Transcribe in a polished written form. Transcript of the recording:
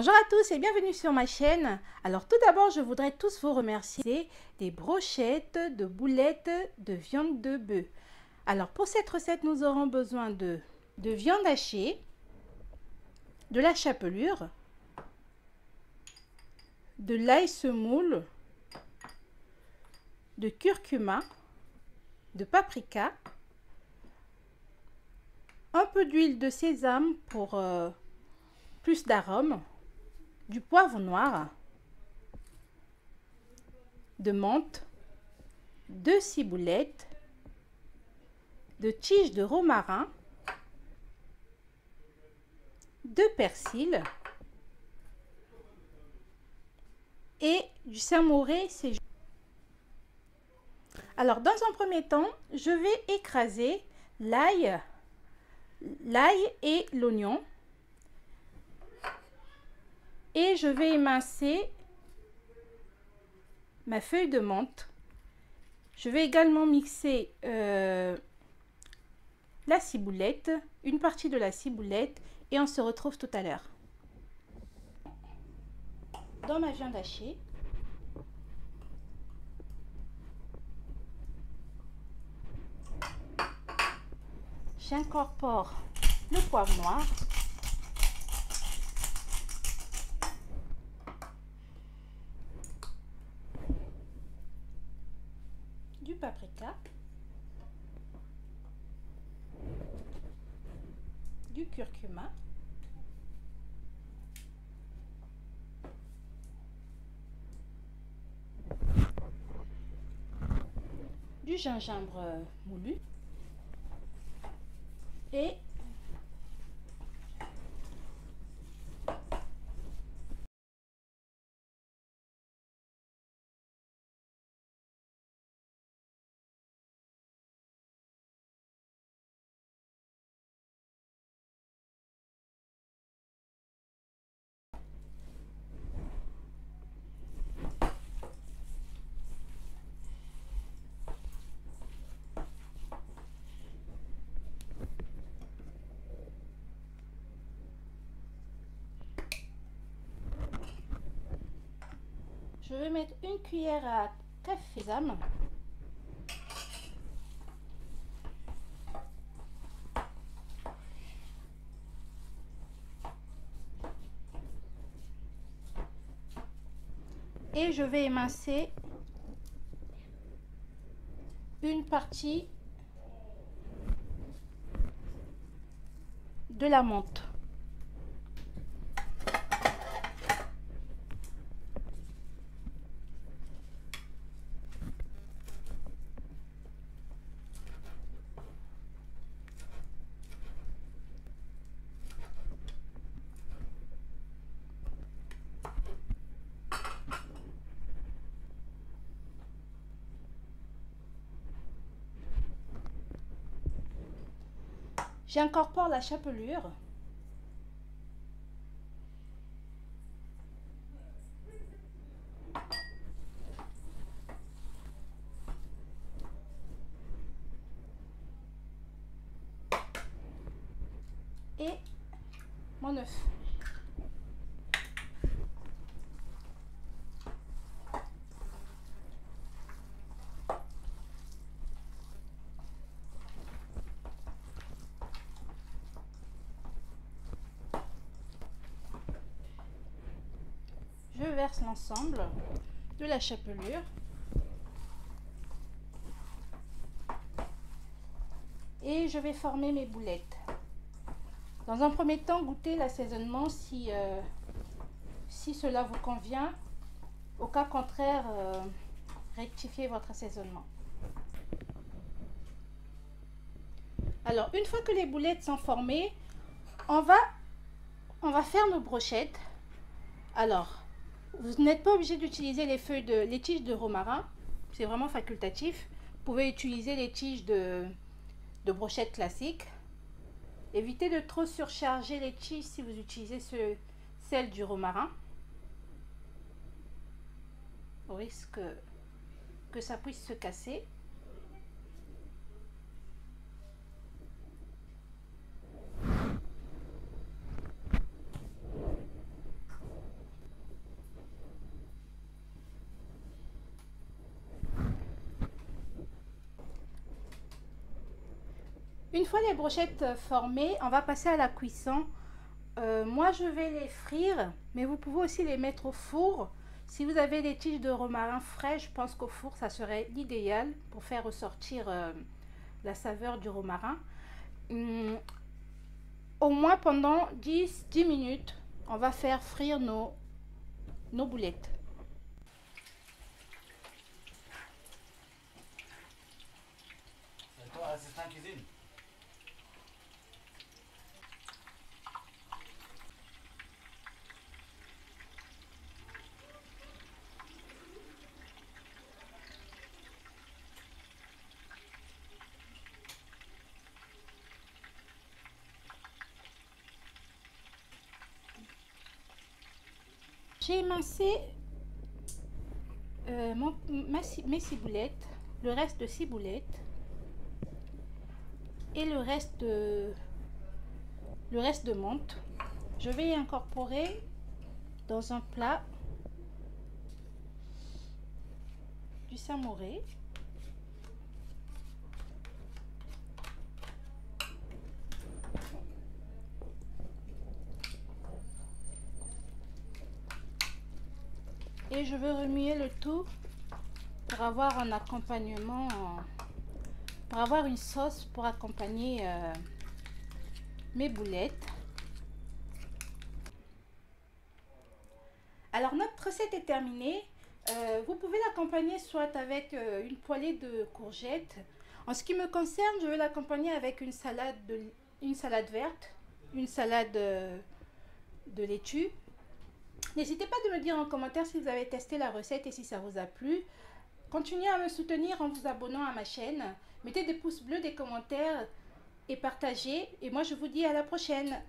Bonjour à tous et bienvenue sur ma chaîne. Alors tout d'abord, je voudrais tous vous remercier des brochettes de boulettes de viande de bœuf. Alors pour cette recette, nous aurons besoin de viande hachée, de la chapelure, de l'ail semoule, de curcuma, de paprika, un peu d'huile de sésame pour plus d'arôme, du poivre noir, de menthe, 2 ciboulettes, de tiges de romarin, de persil et du samouré. Alors dans un premier temps, je vais écraser l'ail et l'oignon et je vais émincer ma feuille de menthe. Je vais également mixer la ciboulette, une partie de la ciboulette, et on se retrouve tout à l'heure. Dans ma viande hachée, j'incorpore le poivre noir, du paprika, du curcuma, du gingembre moulu et je vais mettre une cuillère à café sésame, et je vais émincer une partie de la menthe. J'incorpore la chapelure. Et mon œuf. Je verse l'ensemble de la chapelure et je vais former mes boulettes. Dans un premier temps, goûtez l'assaisonnement si cela vous convient. Au cas contraire, rectifiez votre assaisonnement. Alors, une fois que les boulettes sont formées, on va faire nos brochettes. Alors, vous n'êtes pas obligé d'utiliser les tiges de romarin, c'est vraiment facultatif. Vous pouvez utiliser les tiges de brochettes classiques. Évitez de trop surcharger les tiges si vous utilisez celles du romarin, au risque que ça puisse se casser. Une fois les brochettes formées, on va passer à la cuisson. Moi, je vais les frire, mais vous pouvez aussi les mettre au four. Si vous avez des tiges de romarin frais, je pense qu'au four, ça serait l'idéal pour faire ressortir la saveur du romarin. Au moins pendant 10 minutes, on va faire frire nos boulettes. C'est toi, assistant cuisine. J'ai émincé mes ciboulettes, le reste de ciboulettes et le reste de menthe. Je vais y incorporer dans un plat du samouré. Et je vais remuer le tout pour avoir un accompagnement, pour avoir une sauce pour accompagner mes boulettes. Alors notre recette est terminée. Vous pouvez l'accompagner soit avec une poêlée de courgettes. En ce qui me concerne, je vais l'accompagner avec une salade verte, une salade de laitue. N'hésitez pas de me dire en commentaire si vous avez testé la recette et si ça vous a plu. Continuez à me soutenir en vous abonnant à ma chaîne. Mettez des pouces bleus, des commentaires et partagez. Et moi, je vous dis à la prochaine.